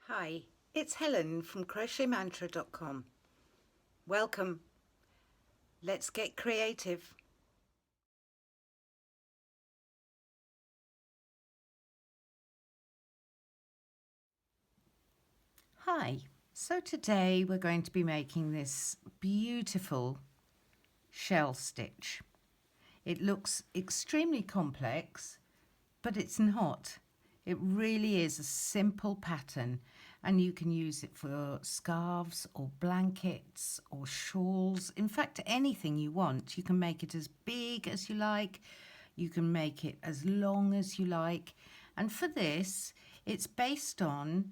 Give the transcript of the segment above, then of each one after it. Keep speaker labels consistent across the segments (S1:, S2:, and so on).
S1: Hi, it's Helen from crochetmantra.com. Welcome. Let's get creative. Hi, so today we're going to be making this beautiful shell stitch. It looks extremely complex, but it's not. It really is a simple pattern, and you can use it for scarves or blankets or shawls. In fact, anything you want. You can make it as big as you like. You can make it as long as you like. And for this, it's based on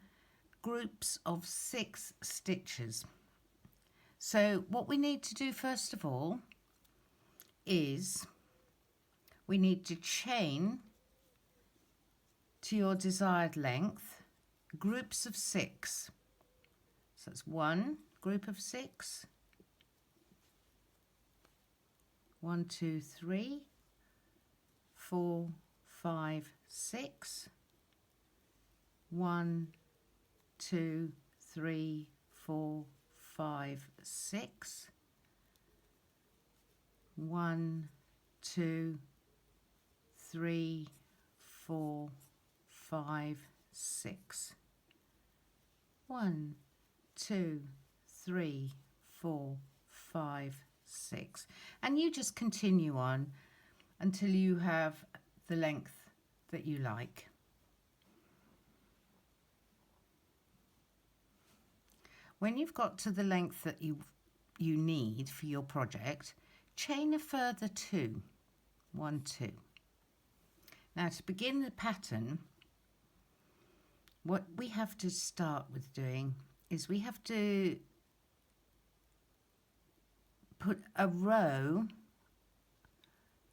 S1: groups of 6 stitches. So what we need to do first of all is we need to chain to your desired length groups of 6. So that's 1 group of 6, 1, 2, 3, 4, 5, 6, 1, 2, 3, 4, 5, 6, 1, 2, 3, 4, 5, 6. 1, 2, 3, 4, 5, 6. And you just continue on until you have the length that you like. When you've got to the length that you need for your project, chain a further 2. 1, 2. Now to begin the pattern, what we have to start with doing is we have to put a row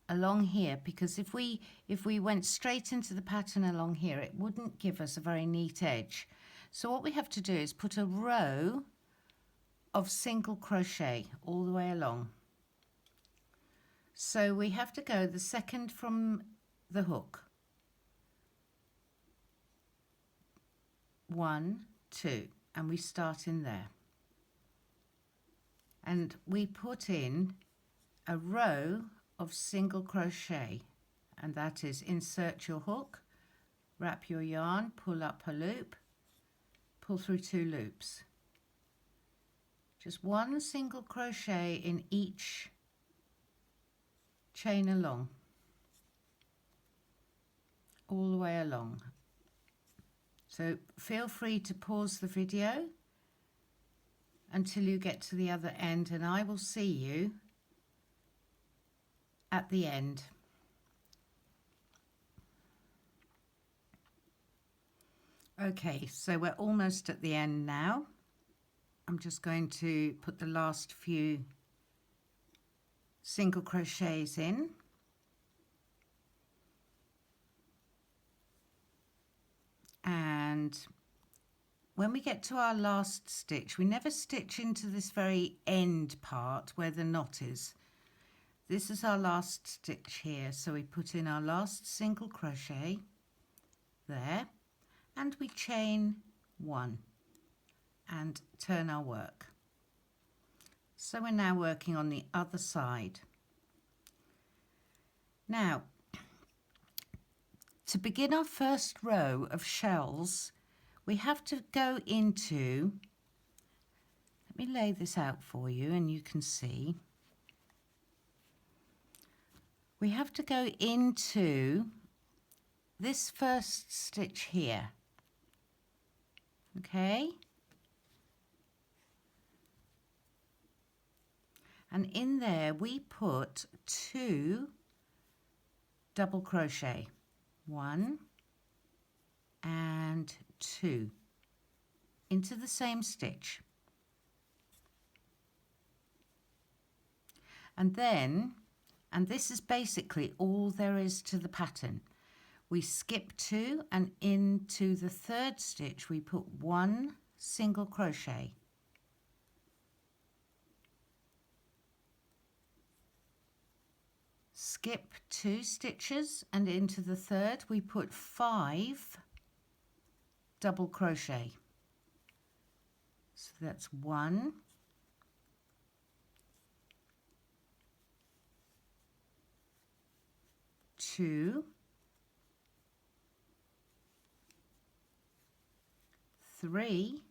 S1: along here, because if we went straight into the pattern along here, it wouldn't give us a very neat edge. So what we have to do is put a row of single crochet all the way along. So we have to go the second from the hook. 1, 2, and we start in there. And we put in a row of single crochet, and that is insert your hook, wrap your yarn, pull up a loop, pull through 2 loops. Just 1 single crochet in each chain along, all the way along. So feel free to pause the video until you get to the other end, and I will see you at the end. Okay, so we're almost at the end now. I'm just going to put the last few single crochets in. And when we get to our last stitch, we never stitch into this very end part where the knot is. This is our last stitch here, so we put in our last single crochet there, and we chain 1 and turn our work. So we're now working on the other side. Now, to begin our first row of shells, we have to go into, let me lay this out for you and you can see. We have to go into this first stitch here, okay? And in there we put 2 double crochet, 1 and 2 into the same stitch. And then, and this is basically all there is to the pattern, we skip 2 and into the 3rd stitch we put 1 single crochet. Skip 2 stitches and into the 3rd we put 5 double crochet. So that's 1, 2, 3,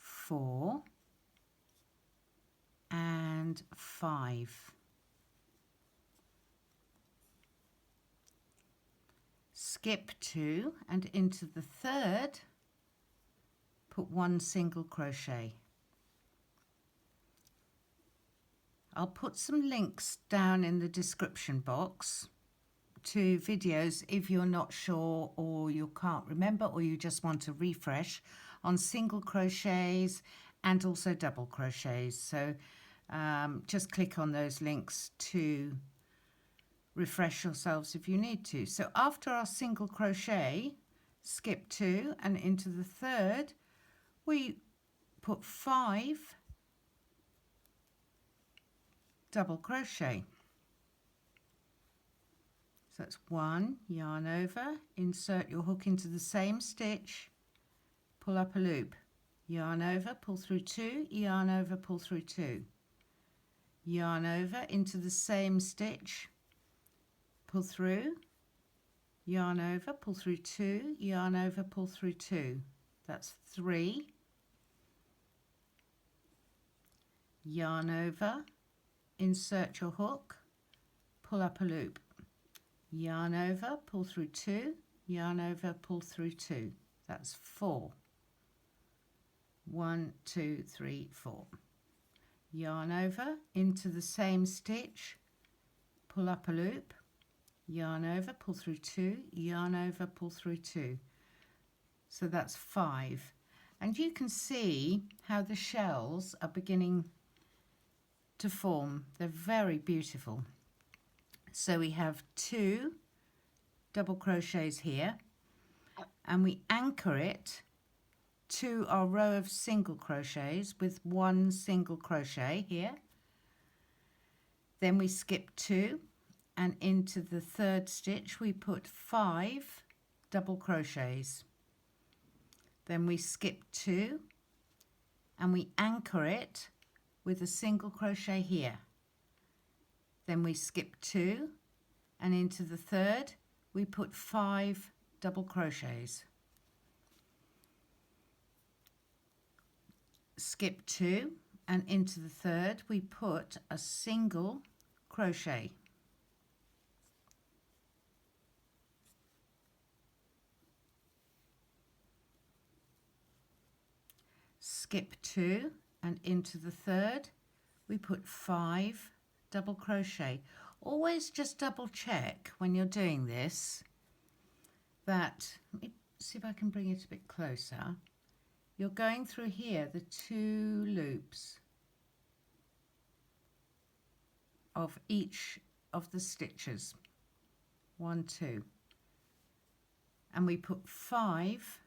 S1: 4, and 5. Skip 2 and into the third, put 1 single crochet. I'll put some links down in the description box to videos if you're not sure or you can't remember or you just want to refresh on single crochets and also double crochets. So just click on those links to refresh yourselves if you need to. So after our single crochet, skip 2 and into the third, we put 5 double crochet. So that's 1, yarn over, insert your hook into the same stitch, pull up a loop, yarn over, pull through 2, yarn over, pull through 2, yarn over into the same stitch, pull through, yarn over, pull through 2, yarn over, pull through 2. That's 3, yarn over, insert your hook, pull up a loop, yarn over, pull through 2, yarn over, pull through 2. That's 4. 1, 2, 3, 4. Yarn over into the same stitch, pull up a loop, yarn over, pull through 2, yarn over, pull through 2. So that's 5. And you can see how the shells are beginning to form. They're very beautiful. So we have 2 double crochets here and we anchor it to our row of single crochets with 1 single crochet here. Then we skip 2 and into the third stitch we put 5 double crochets. Then we skip 2 and we anchor it with a single crochet here. Then we skip 2 and into the third we put 5 double crochets. Skip 2 and into the third we put a single crochet. Skip 2 and into the third we put 5 double crochet. Always just double check when you're doing this that, let me see if I can bring it a bit closer, you're going through here the 2 loops of each of the stitches, 1, 2, and we put 5,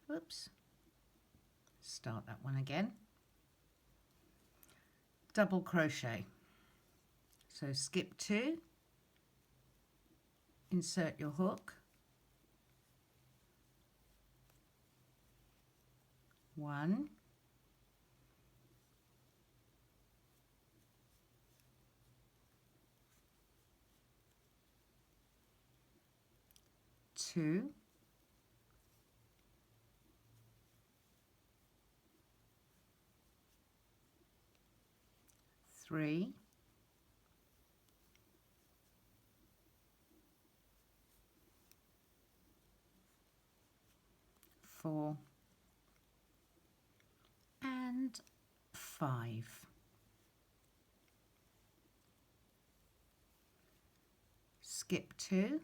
S1: whoops, start that one again, double crochet. So skip 2, insert your hook, 1, 2, 3, 4, and 5. Skip 2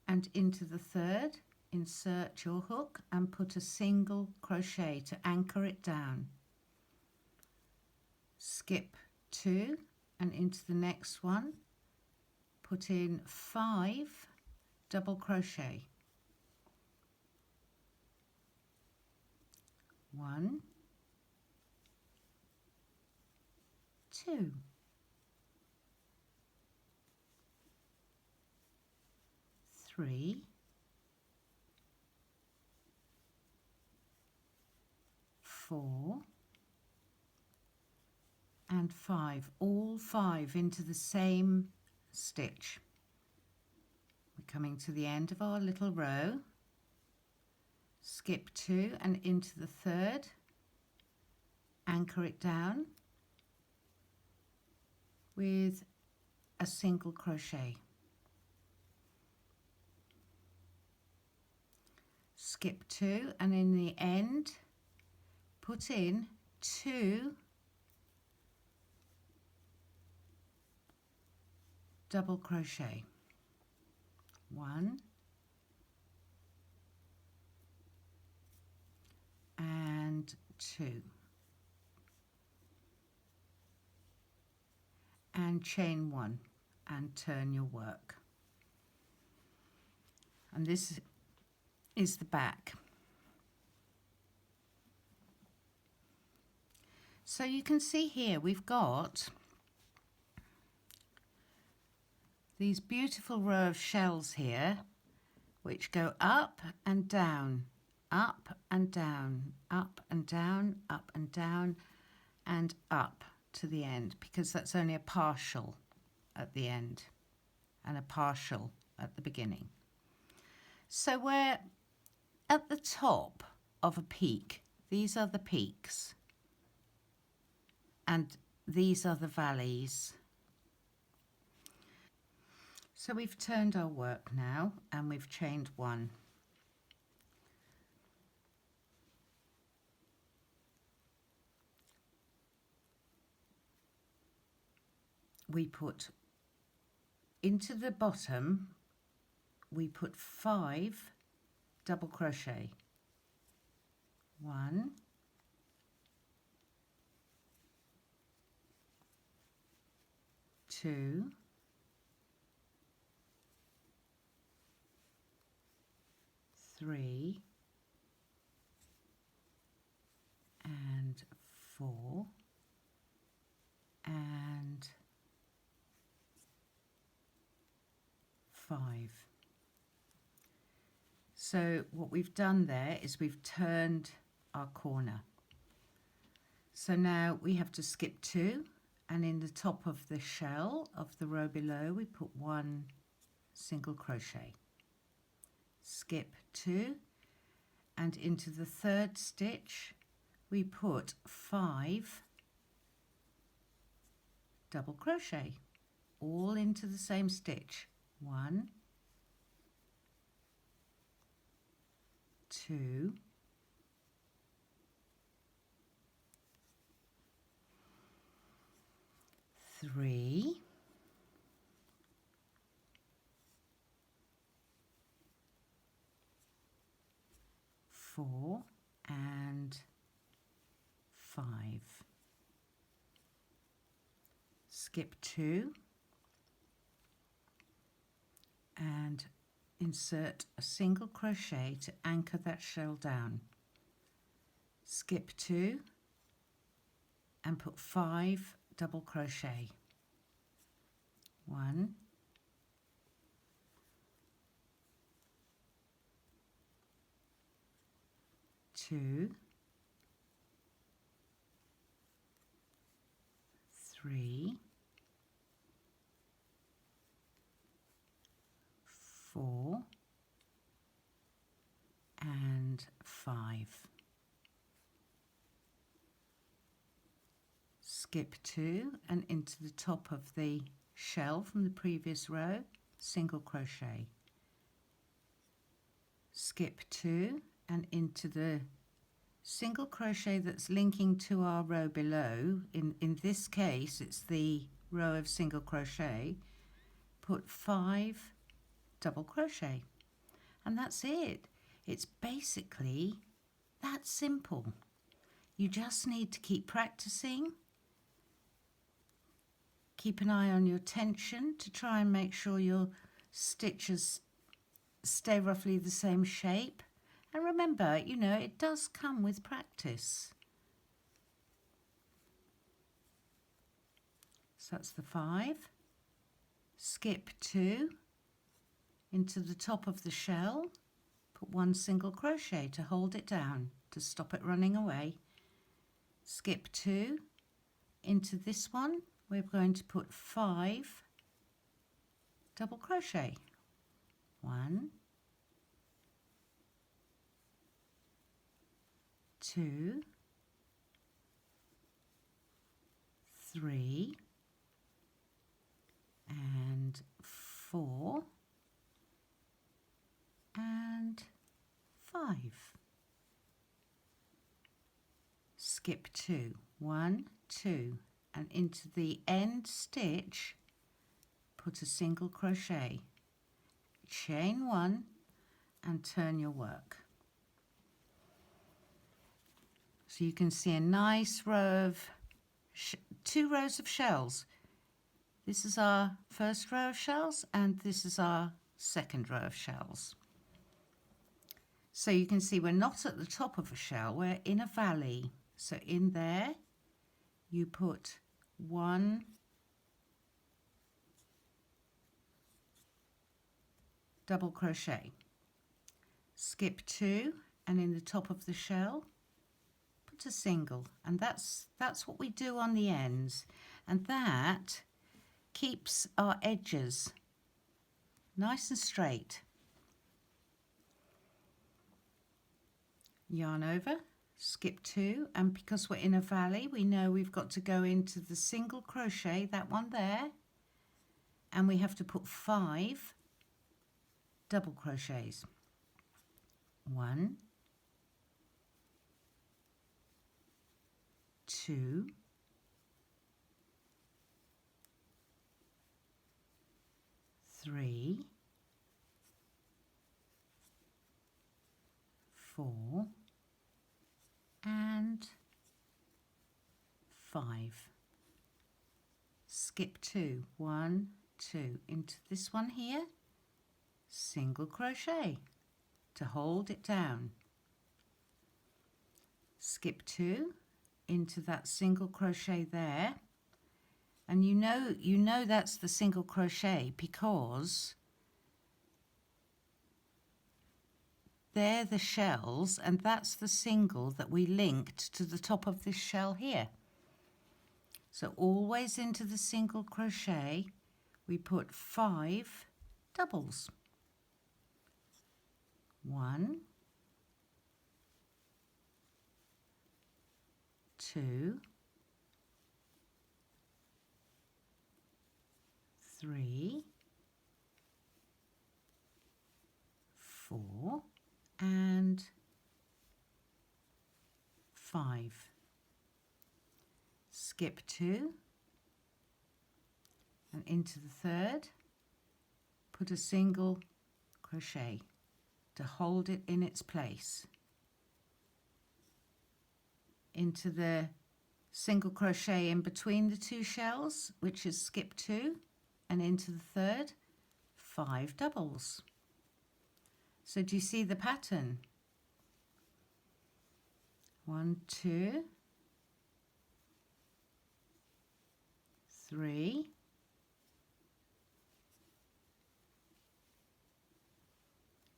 S1: and into the third, insert your hook and put a single crochet to anchor it down. Skip 2 and into the next one, put in 5 double crochet. 1, 2, 3, 4 and 5, all 5 into the same stitch. We're coming to the end of our little row, skip 2 and into the third, anchor it down with a single crochet. Skip 2 and in the end put in 2 double crochet, 1 and 2, and chain 1 and turn your work. And this is the back. So you can see here we've got these beautiful row of shells here which go up and down, up and down, up and down, up and down, and up to the end, because that's only a partial at the end and a partial at the beginning. So we're at the top of a peak. These are the peaks and these are the valleys. So we've turned our work now and we've chained 1. We put into the bottom, we put 5 double crochet. 1, 2, 3 and 4 and 5. So what we've done there is we've turned our corner. So now we have to skip 2, and in the top of the shell of the row below we put 1 single crochet. Skip 2 and into the third stitch we put 5 double crochet, all into the same stitch. 1, 2, 3, 4 and 5. Skip 2 and insert a single crochet to anchor that shell down. Skip 2 and put 5 double crochet. 1, 2, 3, 4 and 5. Skip 2 and into the top of the shell from the previous row, single crochet. Skip 2 and into the single crochet that's linking to our row below. In this case it's the row of single crochet. Put 5 double crochet, and that's it. It's basically that simple. You just need to keep practicing, keep an eye on your tension to try and make sure your stitches stay roughly the same shape, and remember, you know, it does come with practice. So that's the 5, skip 2 into the top of the shell, put 1 single crochet to hold it down to stop it running away. Skip 2, into this one we're going to put 5 double crochet. 1, 2, 3, and 4, and 5. Skip 2, 1, 2, and into the end stitch put a single crochet, chain 1 and turn your work. So you can see a nice row of 2 rows of shells. This is our first row of shells and this is our second row of shells. So you can see we're not at the top of a shell, we're in a valley. So in there you put 1 double crochet, skip 2, and in the top of the shell put a single, and that's what we do on the ends, and that keeps our edges nice and straight. Yarn over, skip 2, and because we're in a valley we know we've got to go into the single crochet, that one there, and we have to put 5 double crochets. 1, 2, 3, 4, and 5. Skip 2, 1, 2, into this one here, single crochet to hold it down. Skip 2, into that single crochet there, and you know that's the single crochet because they're the shells and that's the single that we linked to the top of this shell here. So always into the single crochet we put 5 doubles. 1, 2, 3, 4, and 5. Skip 2, and into the third put a single crochet to hold it in its place. Into the single crochet in between the 2 shells, which is skip 2, and into the third 5 doubles. So do you see the pattern? 1, 2, 3,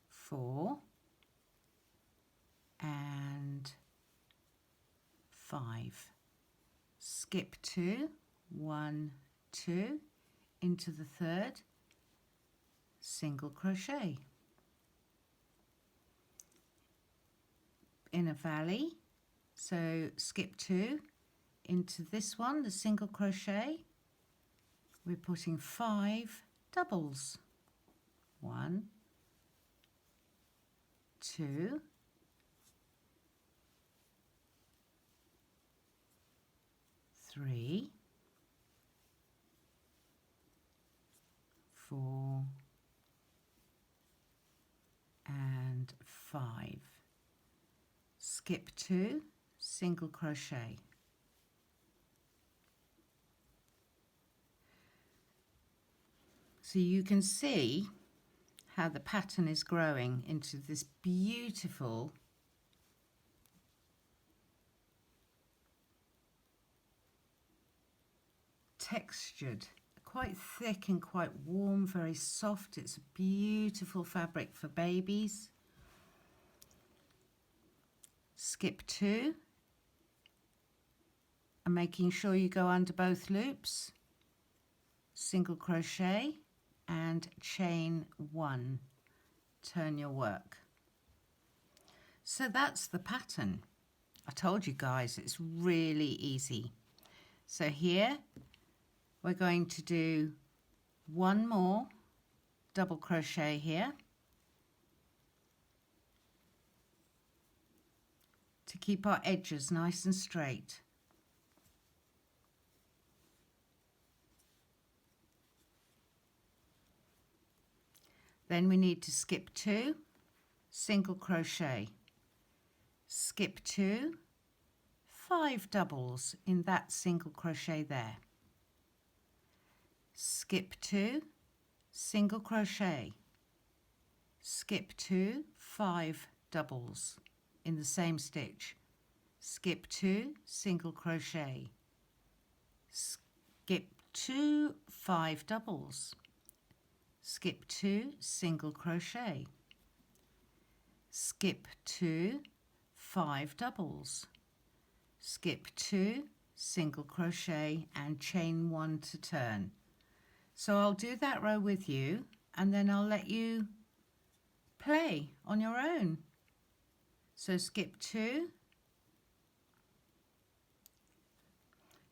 S1: 4, and 5. Skip 2, 1, 2, into the third, single crochet. In a valley, so skip 2, into this one, the single crochet, we're putting 5 doubles. 1, 2, 3, 4, and 5. Skip 2, single crochet. So you can see how the pattern is growing into this beautiful textured quite thick and quite warm, very soft. It's a beautiful fabric for babies. Skip 2 and making sure you go under both loops, single crochet and chain 1. Turn your work. So that's the pattern. I told you guys it's really easy. So here we're going to do one more double crochet here to keep our edges nice and straight. Then we need to skip 2, single crochet, skip 2, 5 doubles in that single crochet there, skip 2, single crochet, skip 2, 5 doubles in the same stitch, skip 2, single crochet, skip 2, 5 doubles, skip 2, single crochet, skip 2, 5 doubles, skip 2, single crochet and chain 1 to turn. So I'll do that row with you and then I'll let you play on your own. So skip 2.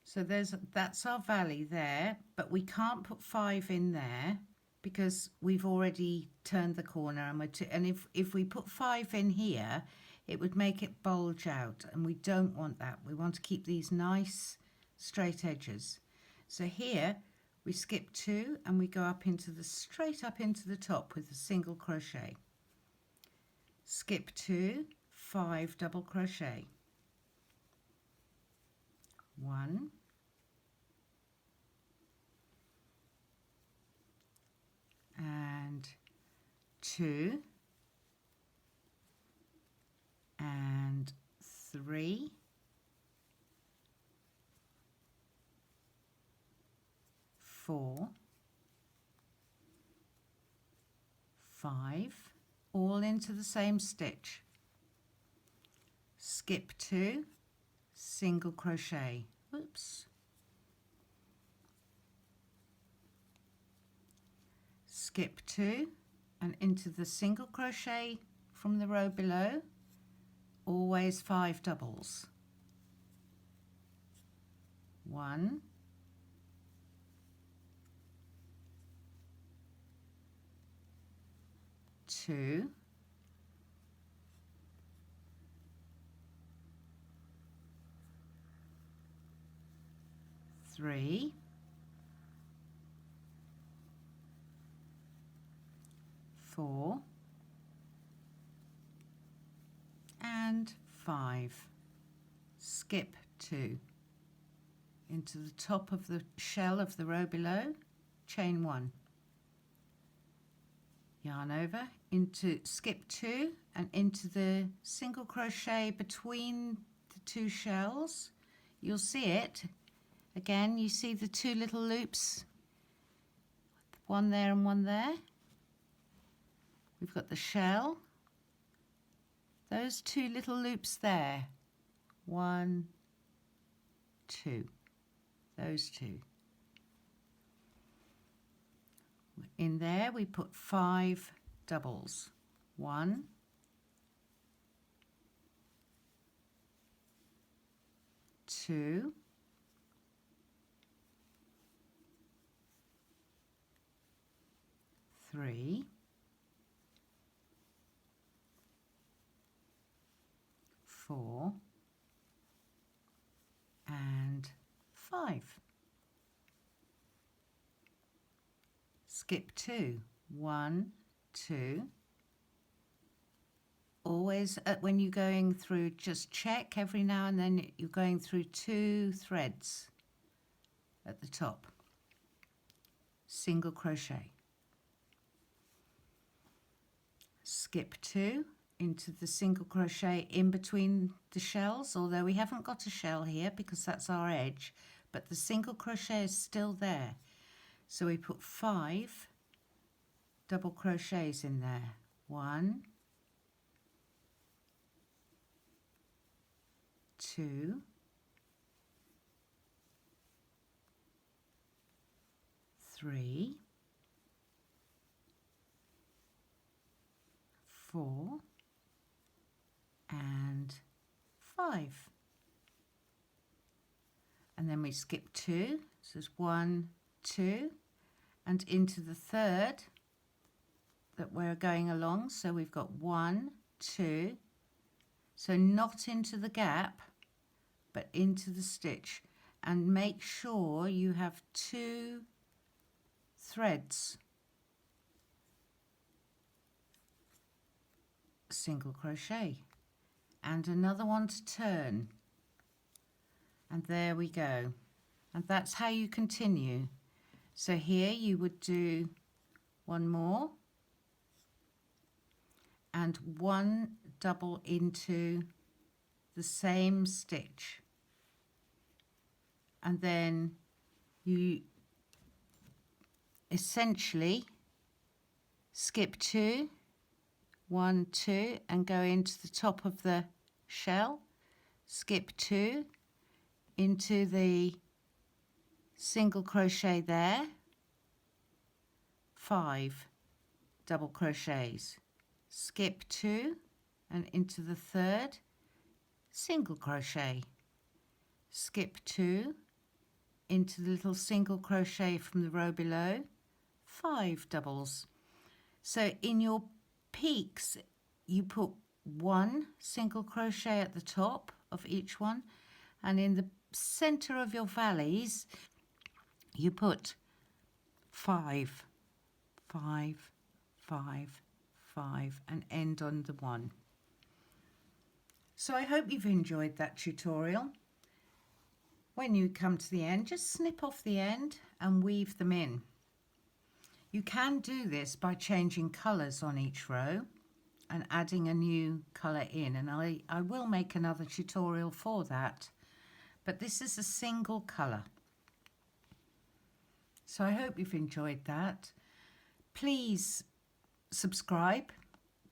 S1: So that's our valley there, but we can't put 5 in there because we've already turned the corner, and if we put 5 in here, it would make it bulge out, and we don't want that. We want to keep these nice straight edges. So here we skip 2 and we go up into the straight up into the top with a single crochet. Skip 2, 5 double crochet. 1, and 2 and 3, 4, 5, all into the same stitch. Skip 2, single crochet. Oops. Skip 2 and into the single crochet from the row below, always 5 doubles. 1, 2, 3, 4, and 5. Skip 2 into the top of the shell of the row below, chain 1, yarn over, into skip 2 and into the single crochet between the 2 shells. You'll see it again. You see the 2 little loops, one there and one there. We've got the shell, those 2 little loops there, 1, 2, those 2. In there we put 5 doubles. 1, 2, 3, 4, and 5. Skip 2, 1, 2. Always when you're going through, just check every now and then you're going through 2 threads at the top. Single crochet. Skip 2 into the single crochet in between the shells, although we haven't got a shell here because that's our edge, but the single crochet is still there. So we put 5 double crochets in there. 1, 2, 3, 4 and 5. And then we skip 2, so it's 1, 2, and into the third that we're going along. So we've got 1, 2, so not into the gap but into the stitch, and make sure you have 2 threads, single crochet and another one to turn, and there we go. And that's how you continue. So here you would do 1 more and 1 double into the same stitch, and then you essentially skip 2, 1, 2 and go into the top of the shell, skip 2 into the single crochet there, 5 double crochets, skip 2 and into the third, single crochet, skip 2 into the little single crochet from the row below, 5 doubles. So in your peaks you put 1 single crochet at the top of each one, and in the center of your valleys you put 5, 5, 5, 5 and end on the 1. So I hope you've enjoyed that tutorial. When you come to the end, just snip off the end and weave them in. You can do this by changing colours on each row and adding a new colour in, and I will make another tutorial for that, but this is a single colour. So I hope you've enjoyed that. Please subscribe,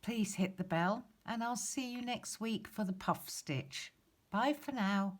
S1: please hit the bell, and I'll see you next week for the puff stitch. Bye for now.